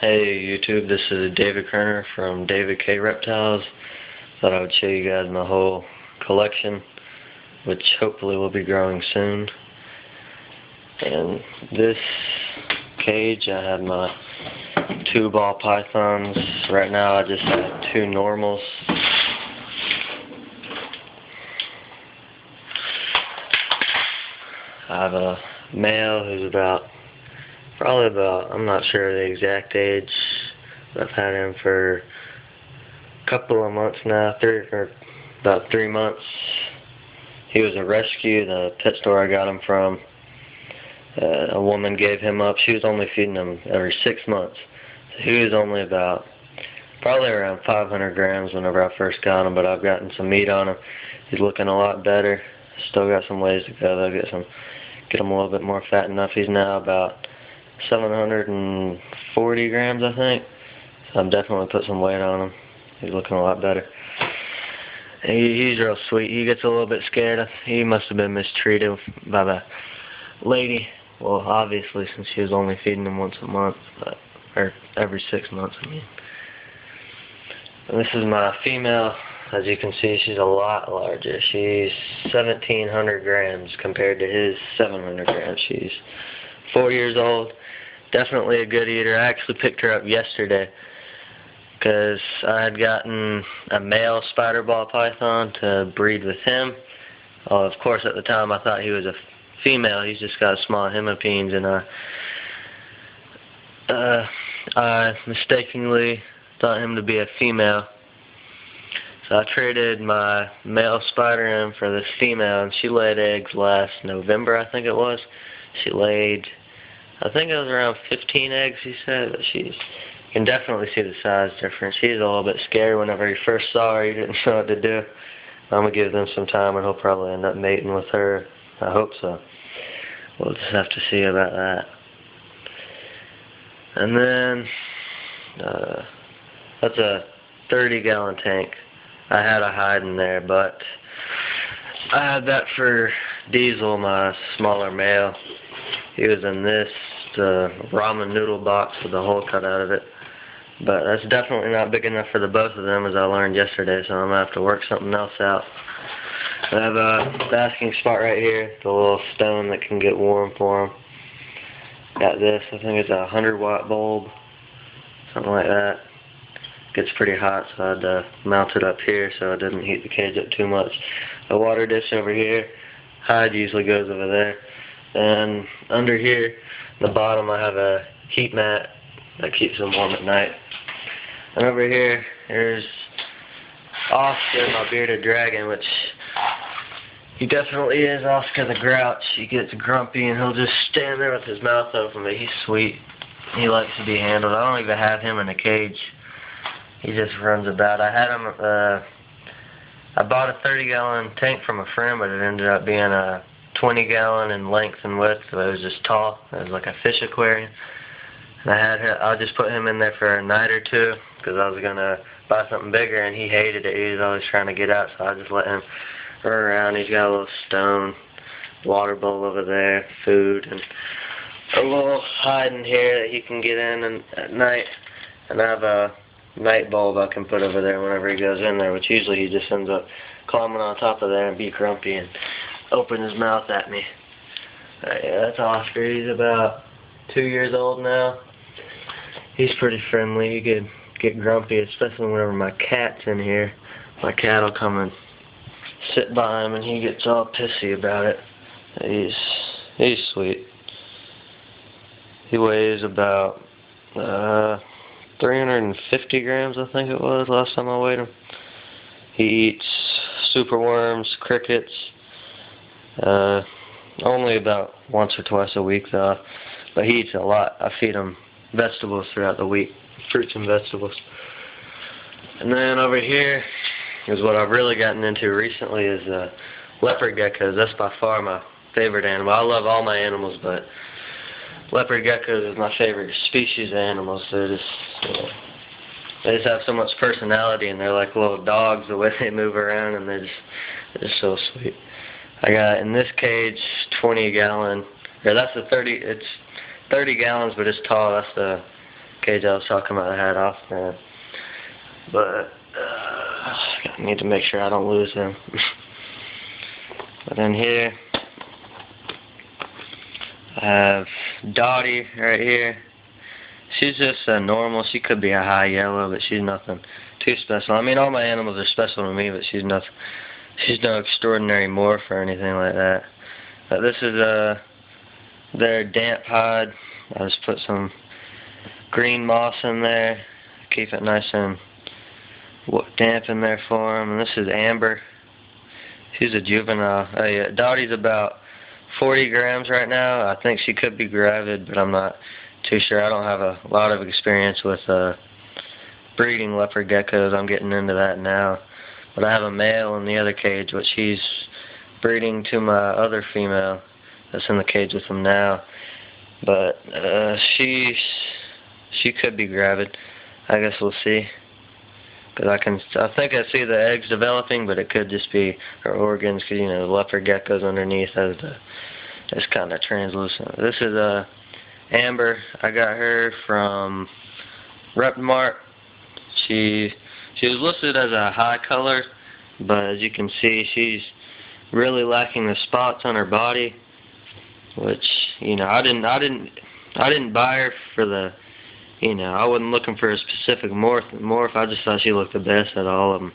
Hey YouTube, this is David Kerner from David K. Reptiles. Thought I would show you guys my whole collection, which hopefully will be growing soon. And this cage, I have my 2 ball pythons. Right now I just have 2 normals. I have a male who's probably about, I'm not sure the exact age, but I've had him for a couple of months now, about 3 months. He was a rescue, the pet store I got him from. A woman gave him up. She was only feeding him every 6 months. So he was only probably around 500 grams whenever I first got him, but I've gotten some meat on him. He's looking a lot better. Still got some ways to go though, get him a little bit more fat enough. He's now about 740 grams, I think. So I've definitely put some weight on him. He's looking a lot better. He's real sweet. He gets a little bit scared. He must have been mistreated by the lady. Well, obviously, since she was only feeding him once a month, or every 6 months, I mean. And this is my female. As you can see, she's a lot larger. She's 1,700 grams compared to his 700 grams. She's 4 years old. Definitely a good eater. I actually picked her up yesterday because I had gotten a male spider ball python to breed with him. Of course, at the time I thought he was a female. He's just got small hemipenes, and I mistakenly thought him to be a female. So I traded my male spider in for this female, and she laid eggs last November, I think it was. She laid, I think it was around 15 eggs, he said, but you can definitely see the size difference. She's a little bit scared. Whenever he first saw her, he didn't know what to do. I'm going to give them some time, and he'll probably end up mating with her. I hope so. We'll just have to see about that. And then, that's a 30-gallon tank. I had a hide in there, but I had that for Diesel, my smaller male. He was in this, the ramen noodle box with a hole cut out of it. But that's definitely not big enough for the both of them, as I learned yesterday, so I'm going to have to work something else out. I have a basking spot right here, the little stone that can get warm for them. Got this, I think it's a 100-watt bulb, something like that. Gets pretty hot, so I had to mount it up here so it didn't heat the cage up too much. A water dish over here. Hide usually goes over there. And under here, the bottom, I have a heat mat that keeps them warm at night. And over here, here's Oscar, my bearded dragon, which he definitely is Oscar the Grouch. He gets grumpy and he'll just stand there with his mouth open, but he's sweet. He likes to be handled. I don't even have him in a cage. He just runs about. I had him, I bought a 30-gallon tank from a friend, but it ended up being a 20-gallon in length and width, so it was just tall. It was like a fish aquarium. And I just put him in there for a night or two, because I was going to buy something bigger, and he hated it. He was always trying to get out, so I just let him run around. He's got a little stone water bowl over there, food, and a little hide in here that he can get in at night. And I have a night bulb I can put over there whenever he goes in there, which usually he just ends up climbing on top of there and be grumpy and open his mouth at me. Yeah, that's Oscar. He's about 2 years old now. He's pretty friendly. He could get grumpy, especially whenever my cat's in here. My cat will come and sit by him and he gets all pissy about it. He's sweet. He weighs about 350 grams, I think it was, last time I weighed him. He eats superworms, crickets, only about once or twice a week though, but he eats a lot. I feed him vegetables throughout the week, fruits and vegetables. And then over here is what I've really gotten into recently is leopard geckos. That's by far my favorite animal. I love all my animals, but leopard geckos is my favorite species of animals. They just have so much personality, and they're like little dogs the way they move around, and they're just so sweet. I got in this cage 20-gallon, or that's the 30. It's 30 gallons, but it's tall. That's the cage I was talking about I had off there. But I need to make sure I don't lose them. But in here, I have Dottie right here. She's just a normal. She could be a high yellow, but she's nothing too special. I mean, all my animals are special to me, but she's nothing. She's no extraordinary morph or anything like that. But this is their damp hide. I just put some green moss in there, keep it nice and damp in there for them. And this is Amber. She's a juvenile. Dottie's about 40 grams right now. I think she could be gravid, but I'm not too sure. I don't have a lot of experience with breeding leopard geckos. I'm getting into that now. But I have a male in the other cage, which he's breeding to my other female that's in the cage with him now. But she could be gravid. I guess we'll see. Cause I think I see the eggs developing, but it could just be her organs. Cause you know the leopard geckos underneath has it's kind of translucent. This is Amber. I got her from Reptile. She was listed as a high color, but as you can see, she's really lacking the spots on her body, which you know I didn't buy her for the. You know, I wasn't looking for a specific morph. I just thought she looked the best out of all of them.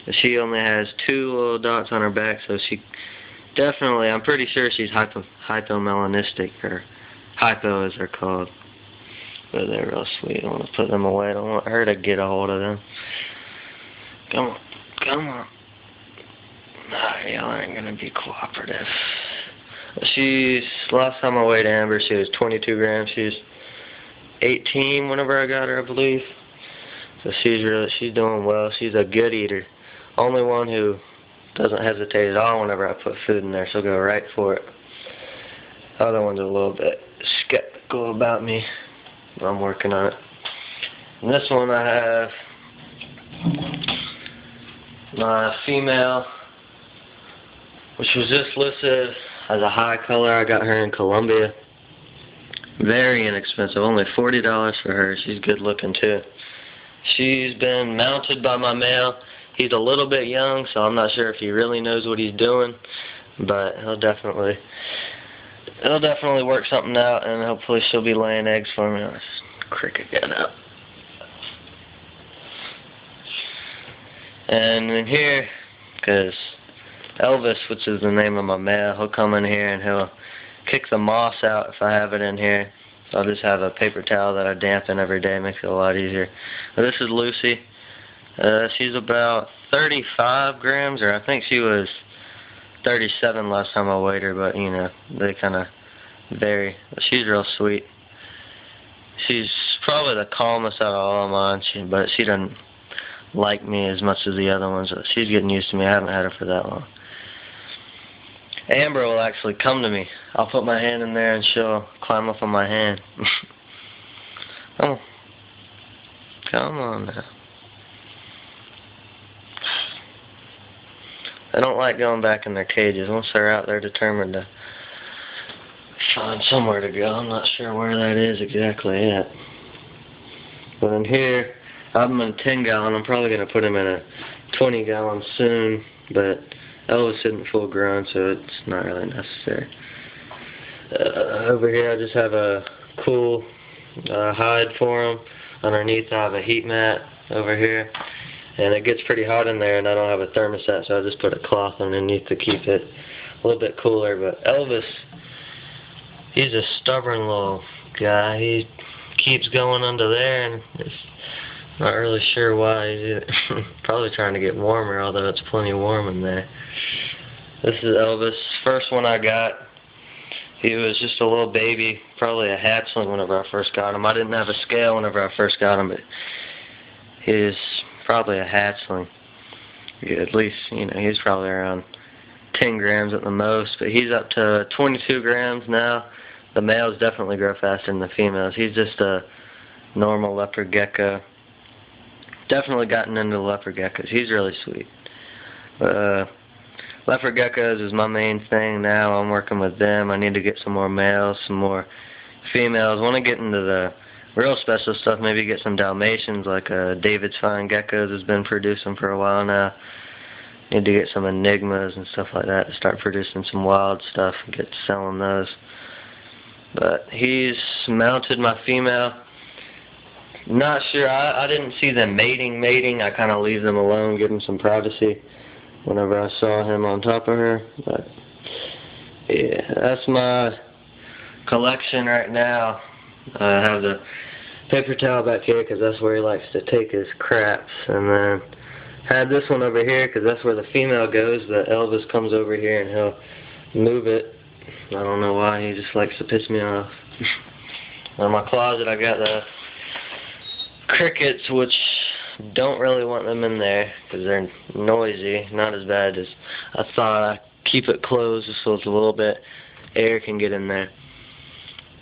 But she only has 2 little dots on her back, so she definitely, I'm pretty sure she's hypomelanistic, or hypo as they're called. But they're real sweet. I want to put them away. I don't want her to get a hold of them. Come on. Come on. Nah, y'all ain't going to be cooperative. Last time I weighed Amber, she was 22 grams. She's 18 whenever I got her, I believe. So she's doing well. She's a good eater. Only one who doesn't hesitate at all whenever I put food in there. She'll go right for it. The other one's a little bit skeptical about me, but I'm working on it. And this one I have my female, which was just listed as a high color. I got her in Colombia. Very inexpensive, only $40 for her. She's good looking too. She's been mounted by my male. He's a little bit young, so I'm not sure if he really knows what he's doing, but he'll definitely work something out, and hopefully she'll be laying eggs for me. Let's cricket get up. And in here, because Elvis, which is the name of my male, he'll come in here and he'll kick the moss out if I have it in here. So I'll just have a paper towel that I dampen every day. Makes it a lot easier. But this is Lucy. She's about 35 grams, or I think she was 37 last time I weighed her, but you know, they kind of vary. But she's real sweet. She's probably the calmest out of all of mine, but she doesn't like me as much as the other ones. She's getting used to me. I haven't had her for that long. Amber will actually come to me. I'll put my hand in there and she'll climb up on my hand. Oh, come on now. They don't like going back in their cages. Once they're out, they're determined to find somewhere to go. I'm not sure where that is exactly yet. But in here, I'm in a 10-gallon. I'm probably going to put him in a 20-gallon soon, but Elvis isn't full grown, so it's not really necessary. Over here, I just have a cool hide for him. Underneath, I have a heat mat over here. And it gets pretty hot in there, and I don't have a thermostat, so I just put a cloth underneath to keep it a little bit cooler. But Elvis, he's a stubborn little guy. He keeps going under there, and it's not really sure why. He's probably trying to get warmer, although it's plenty warm in there. This is Elvis. First one I got. He was just a little baby, probably a hatchling whenever I first got him. I didn't have a scale whenever I first got him, but he's probably a hatchling. At least, you know, he's probably around 10 grams at the most, but he's up to 22 grams now. The males definitely grow faster than the females. He's just a normal leopard gecko. Definitely gotten into the leopard geckos. He's really sweet. Leopard geckos is my main thing now. I'm working with them. I need to get some more males, some more females. I want to get into the real special stuff, maybe get some Dalmatians, like David's Fine Geckos has been producing for a while now. Need to get some Enigmas and stuff like that to start producing some wild stuff and get selling those. But he's mounted my female. Not sure, I didn't see them mating. I kind of leave them alone, give them some privacy whenever I saw him on top of her. But yeah, that's my collection right now. I have the paper towel back here because that's where he likes to take his craps, and then had this one over here because that's where the female goes, but Elvis comes over here and he'll move it. I don't know why, he just likes to piss me off. In my closet I got the crickets, which don't really want them in there because they're noisy, not as bad as I thought. I keep it closed so it's a little bit air can get in there.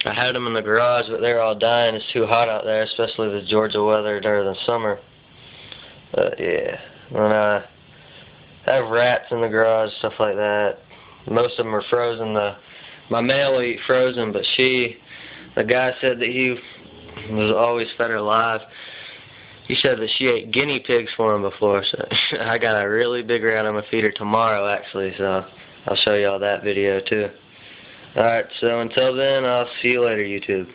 I had them in the garage, but they're all dying. It's too hot out there, especially the Georgia weather during the summer. But yeah, and I have rats in the garage, stuff like that. Most of them are frozen. My male will eat frozen, but the guy said that he was always fed her live. He said that she ate guinea pigs for him before, so I got a really big rat I'm going to feed her tomorrow, actually, so I'll show you all that video, too. Alright, so until then, I'll see you later, YouTube.